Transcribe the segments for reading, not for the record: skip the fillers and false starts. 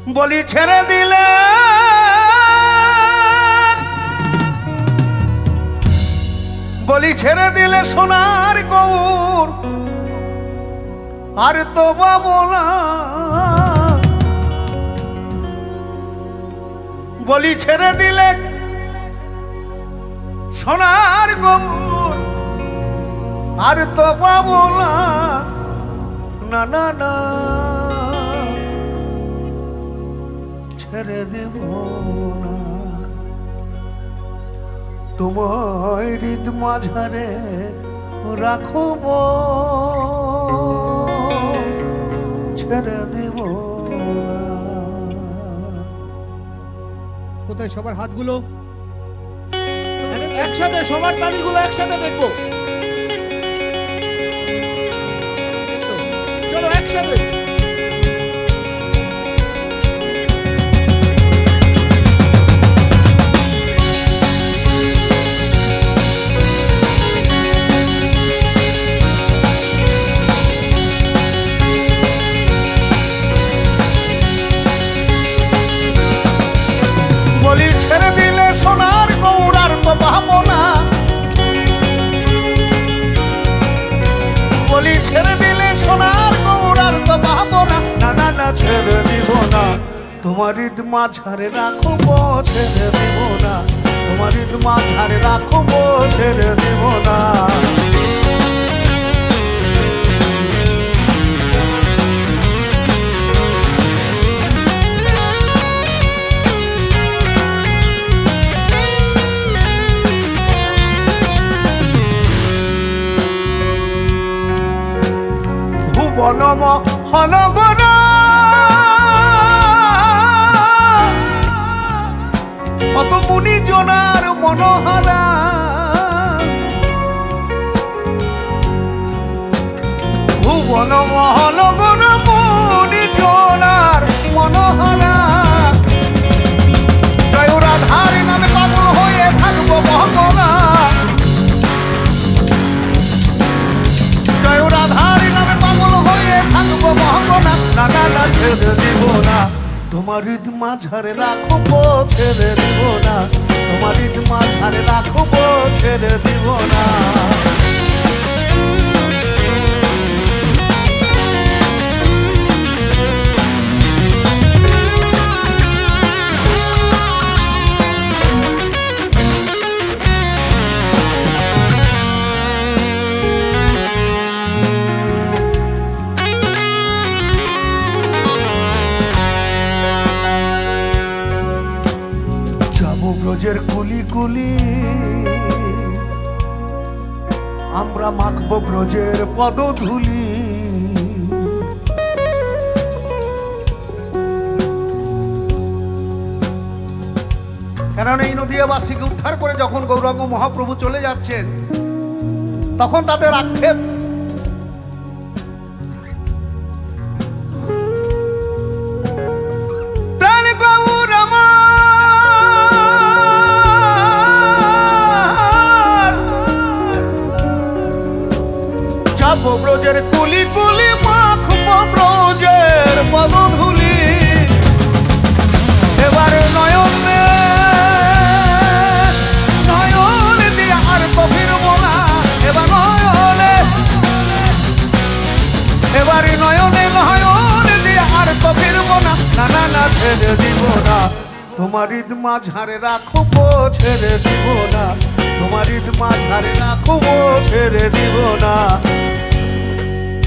বলি ছেড়ে দিলে সোনার গৌর আর তো পাবো না। বলি ছেড়ে দিলে সোনার গৌর আর তো পাবো না। না না না ছেড়ে দেব না, তোমায় হৃদ মাঝারে রাখব, ছেড়ে দেব না। কোথায় সবার হাতগুলো? একসাথে সবার তালিগুলো একসাথে দেখবো। চলো একসাথে। বলি ছেড়ে দিলে সোনার গৌর আর তো পাবো না। বলি ছেড়ে দিলে সোনার গৌর আর তো পাবো না। না না না ছেড়ে দিব না, তোমার হৃদ মাঝারে রাখবো, ছেড়ে দিব না। তোমার হৃদ মাঝারে রাখবো, ছেড়ে দিব না। ভুবনম হনগণ কত মুনি জনার মনোহরা। ভুবনম হনগণ মুনি জনার মনোহরা। জয় রাধার নামে পাগল হয়ে থাকবো মহকরা। জয় রাধার নামে পাগল হয়ে থাকবো মহকনা। না না না ছেড়ে দিব না, তোমার হৃদ মাঝারে রাখবো, ছেড়ে দিব না। তোমার হৃদ মাঝারে রাখবো, ছেড়ে দিব না। ব্রজের কুলি কুলি আমরা মাখবো ব্রজের পদধূলি। কারণ এই নদীয়াবাসীকে উদ্ধার করে যখন গৌরাঙ্গ মহাপ্রভু চলে যাচ্ছেন, তখন তাদের আক্ষেপ ব্রজের কুলি কুলি মাখবো ব্রজের পদধূলি। এবারে নয়নে নয়ন দিয়ে আর তো ফিরবো না। এবারে নয়নে নয়ন দিয়ে আর তো ফিরবো না। না না না ছেড়ে দিব না, তোমার হৃদ মাঝারে রাখবো, ছেড়ে দিব না। তোমার হৃদ মাঝারে রাখবো, ছেড়ে দিব না।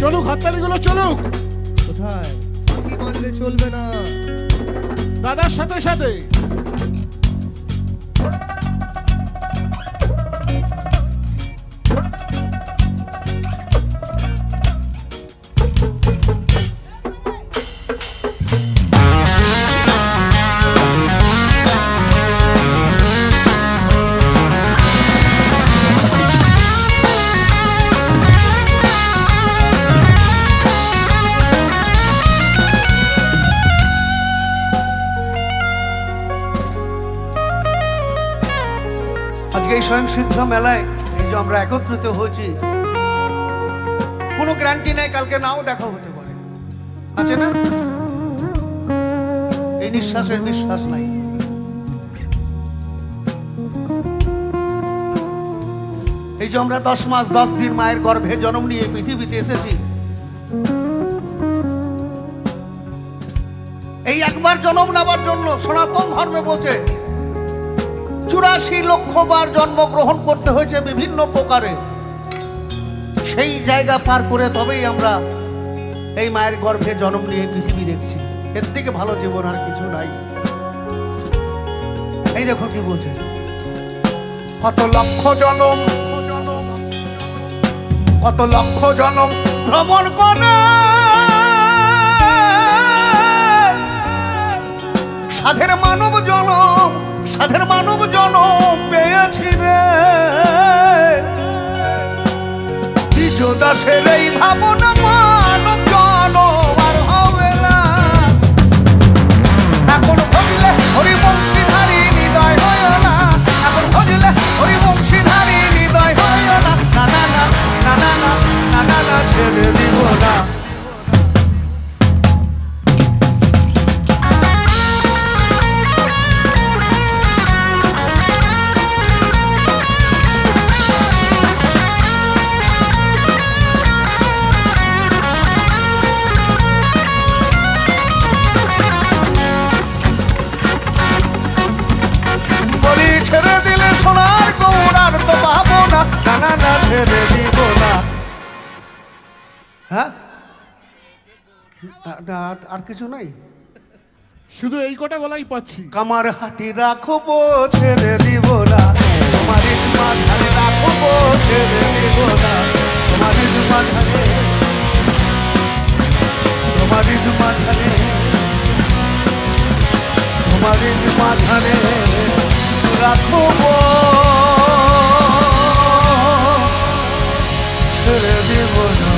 চলুক হাততালিগুলো চলুক। কোথায় ফাঁকি মারলে চলবে না। দাদার সাথে সাথে এই স্বয়ংসিদ্ধ মেলায় এই যে আমরা একত্রিত হয়েছি, কোনো গ্যারান্টি নেই কালকে নাও দেখা হতে পারে, আছে না? এই নিঃশ্বাসের বিশ্বাস নাই। এই যে আমরা 10 মাস 10 দিন মায়ের গর্ভে জন্ম নিয়ে পৃথিবীতে এসেছি, এই একবার জন্ম নেবার জন্য সনাতন ধর্মে বলছে 84 লক্ষ বার জন্মগ্রহণ করতে হয়েছে বিভিন্ন প্রকারে। সেই জায়গা পার করে তবেই আমরা এই মায়ের গর্ভে জন্ম নিয়ে পৃথিবী দেখছি। এর থেকে ভালো জীবন আর কিছু নাই। এই দেখো কি বলছে, কত লক্ষ জনম কত লক্ষ জনম ভ্রমণ করে সাধের মানব জনম পেয়েছি রে। দ্বিজ দাসের এই ভাবনা মানব জনম আর হবে না। এখন ভজলে হরিবংশীধারী হৃদয় হয় না, এখন ভজলে হরিবংশীধারী হৃদয় হয় না। না না না না না না না না না ছেড়ে দিব না। বলি ছেড়ে দিলে সোনার গৌরার তো পাবো না। না না না ছেড়ে দিব না। হ্যাঁ আর কিছু নাই, শুধু এই কটা গলাই পাচ্ছি। কামার হাটি রাখবো ছেড়ে দিব না, তোমার মাঝারে রাখবো ছেড়ে দিব না, তোমার মাঝারে তোমার মাঝারে তোমার মাঝারে রাখবো ছেড়ে দিব না।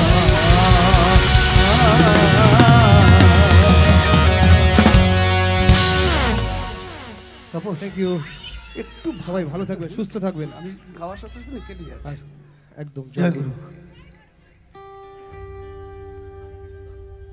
তারপর থ্যাংক ইউ। একটু সবাই ভালো থাকবেন, সুস্থ থাকবেন। আমি গাওয়ার সাথে সাথে কেটে যাচ্ছি। একদম জয় গুরু।